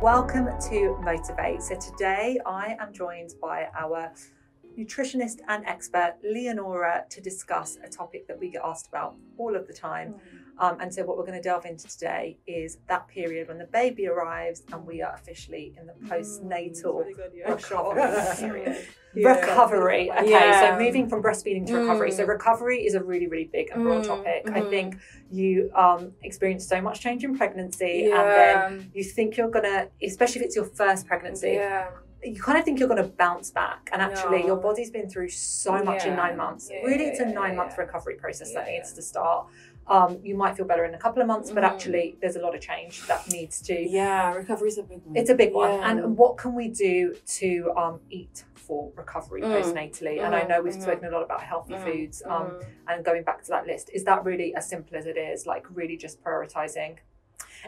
Welcome to Motivate. So today I am joined by our nutritionist and expert Leonora to discuss a topic that we get asked about all of the time. And so what we're going to delve into today is that period when the baby arrives and we are officially in the postnatal recovery period. Recovery. Okay, so moving from breastfeeding to recovery. So recovery is a really, really big and broad topic. I think you experience so much change in pregnancy and then you think you're going to, especially if it's your first pregnancy, you kind of think you're going to bounce back, and actually your body's been through so much in 9 months. Really, it's a 9-month recovery process that needs to start. You might feel better in a couple of months, but actually there's a lot of change that needs to... recovery is a big one. It's a big one. And what can we do to eat for recovery postnatally? And I know we've spoken a lot about healthy foods and going back to that list. Is that really as simple as it is? Like really just prioritizing?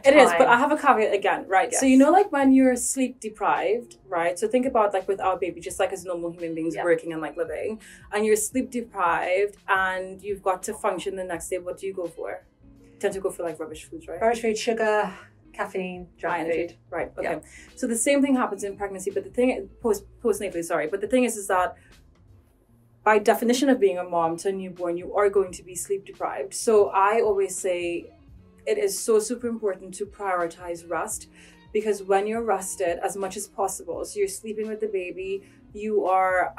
It is, but I have a caveat again, right? Yes. So you know, like when you're sleep deprived, right? So think about like with our baby, just like as normal human beings working and like living, and you're sleep deprived and you've got to function the next day. What do you go for? You tend to go for like rubbish foods, right? Rubbish food, sugar, caffeine, junk food. Right, okay. Yeah. So the same thing happens in pregnancy, but the thing, postnatally, sorry, but the thing is that by definition of being a mom to a newborn, you are going to be sleep deprived. So I always say, it is so super important to prioritize rest, because when you're rested as much as possible, so you're sleeping with the baby, you are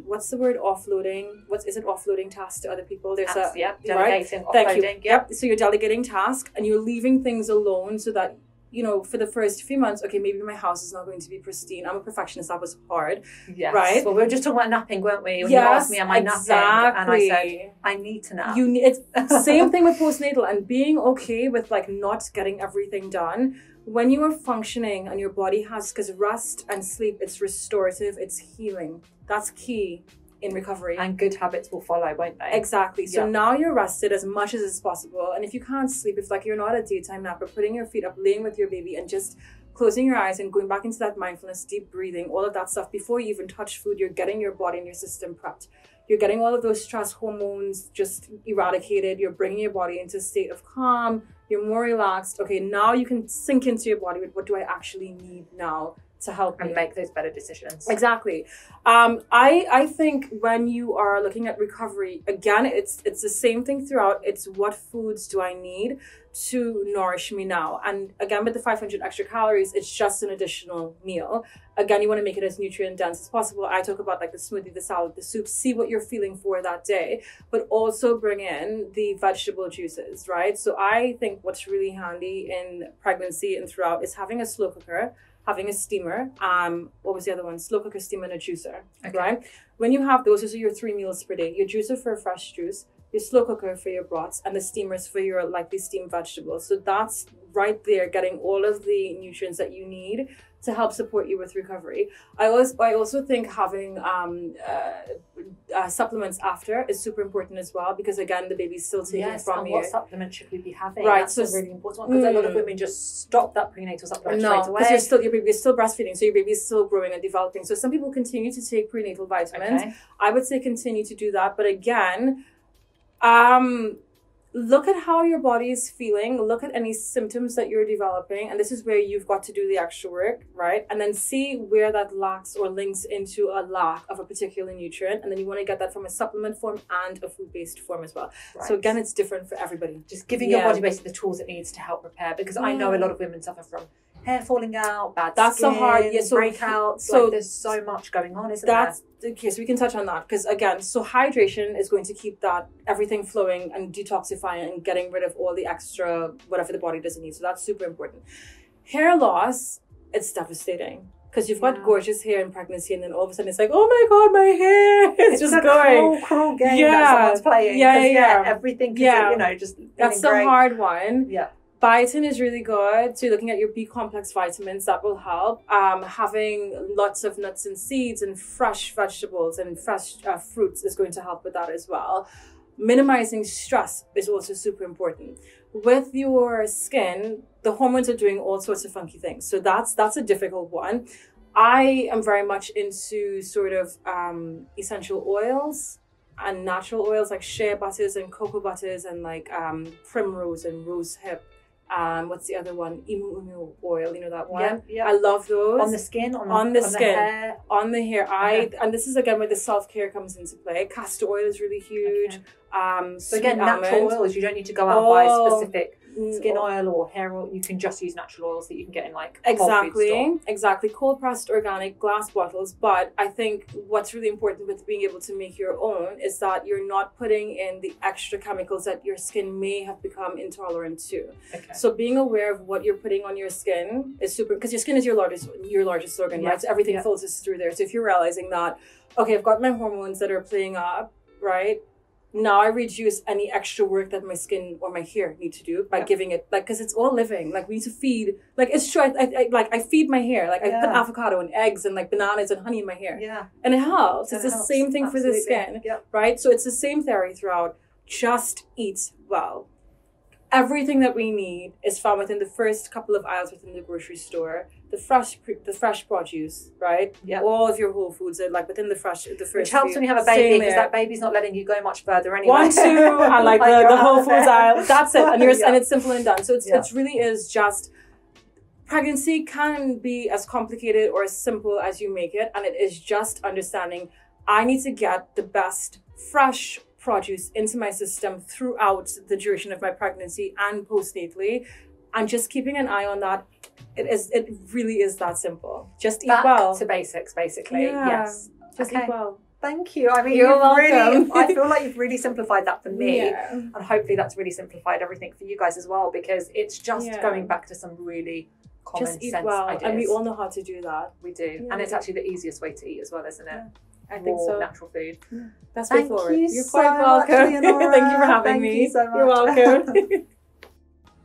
what's the word, offloading? Is it offloading tasks to other people? There's delegating, offloading. Thank you. Yep. So you're delegating tasks and you're leaving things alone so that, you know, for the first few months, okay, maybe my house is not going to be pristine. I'm a perfectionist. That was hard. Yes. Right. Well, we were just talking about napping, weren't we? When you asked me, am I napping? And I said, I need to nap. It's same thing with postnatal, and being okay with like not getting everything done. When you are functioning and your body has, because rest and sleep, it's restorative, it's healing. That's key in recovery. And good habits will follow, won't they? Exactly. So now you're rested as much as is possible. And if you can't sleep, if like you're not a daytime napper, putting your feet up, laying with your baby and just closing your eyes and going back into that mindfulness, deep breathing, all of that stuff, before you even touch food, you're getting your body and your system prepped. You're getting all of those stress hormones just eradicated. You're bringing your body into a state of calm. You're more relaxed. Okay, now you can sink into your body with what do I actually need now to help me and make those better decisions. Exactly. I think when you are looking at recovery, again, it's the same thing throughout. It's what foods do I need to nourish me now? And again, with the 500 extra calories, it's just an additional meal. Again, you want to make it as nutrient dense as possible. I talk about like the smoothie, the salad, the soup, see what you're feeling for that day, but also bring in the vegetable juices, right? So I think what's really handy in pregnancy and throughout is having a slow cooker, having a steamer, what was the other one? Slow cooker, steamer, and a juicer, right? When you have those are your 3 meals per day. Your juicer for fresh juice, your slow cooker for your broths, and the steamers for your likely steamed vegetables. So that's right there, getting all of the nutrients that you need to help support you with recovery. I also think having supplements after is super important as well, because again, the baby's still taking from you. What supplement should we be having? Right, that's a really important one, because a lot of women just stop that prenatal supplement straight away. Because your baby is still breastfeeding, so your baby is still growing and developing. So some people continue to take prenatal vitamins. I would say continue to do that, but again, look at how your body is feeling, look at any symptoms that you're developing, and this is where you've got to do the extra work, right? And then see where that lacks or links into a lack of a particular nutrient, and then you want to get that from a supplement form and a food-based form as well. Right. So again, it's different for everybody. Just giving your body basically the tools it needs to help repair, because I know a lot of women suffer from hair falling out, bad skin, breakouts. So like, there's so much going on, isn't there? Okay, so we can touch on that, because again, so hydration is going to keep that everything flowing and detoxifying and getting rid of all the extra whatever the body doesn't need. So that's super important. Hair loss, it's devastating, because you've got gorgeous hair in pregnancy, and then all of a sudden it's like, oh my god, my hair is just going. Cruel game that someone's playing. Everything. Just that's the hard one. Yeah. Biotin is really good. So you're looking at your B complex vitamins, that will help. Having lots of nuts and seeds and fresh vegetables and fresh fruits is going to help with that as well. Minimizing stress is also super important. With your skin, the hormones are doing all sorts of funky things. So that's a difficult one. I am very much into sort of essential oils and natural oils like shea butters and cocoa butters and like primrose and rose hip. What's the other one? Emu oil, you know that one? Yeah, yeah. I love those. On the skin, on the skin, hair. on the hair. And this is again where the self-care comes into play. Castor oil is really huge. So again, natural oils. You don't need to go out and buy a specific skin oil or hair oil. You can just use natural oils that you can get in like exactly cold pressed organic glass bottles. But I think what's really important with being able to make your own is that you're not putting in the extra chemicals that your skin may have become intolerant to. So being aware of what you're putting on your skin is super, because your skin is your largest organ, right? So everything filters through there. So if you're realizing that, okay, I've got my hormones that are playing up, right? Now I reduce any extra work that my skin or my hair need to do by giving it, like, because it's all living. Like, we need to feed. Like, it's true. I feed my hair. Like, I put avocado and eggs and like bananas and honey in my hair. Yeah. And it helps. It's the same thing for the skin, right? So it's the same theory throughout. Just eat well. Everything that we need is found within the first couple of aisles within the grocery store. The fresh produce, right? Yeah. All of your whole foods are like within the first. Which helps when you have a baby, because that baby's not letting you go much further anyway. 1, 2, and like the whole foods aisle. That's it, and and it's simple and done. So it really is just. Pregnancy can be as complicated or as simple as you make it, and it is just understanding. I need to get the best fresh produce into my system throughout the duration of my pregnancy and postnatally, and just keeping an eye on that. It really is that simple. Just eat well. Back to basics, basically. Yes. Just eat well. Thank you. I mean, you're welcome. I feel like you've really simplified that for me, and hopefully that's really simplified everything for you guys as well, because it's just going back to some really common sense ideas. And we all know how to do that. We do, and it's actually the easiest way to eat as well, isn't it? I think so. Natural food. That's way forward. You're quite welcome. Leonora. Thank you for having me. Thank you so much. You're welcome.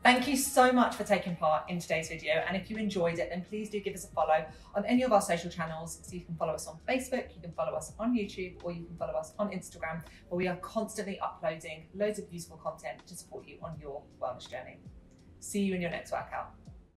Thank you so much for taking part in today's video, and if you enjoyed it, then please do give us a follow on any of our social channels. So you can follow us on Facebook, you can follow us on YouTube, or you can follow us on Instagram, where we are constantly uploading loads of useful content to support you on your wellness journey. See you in your next workout.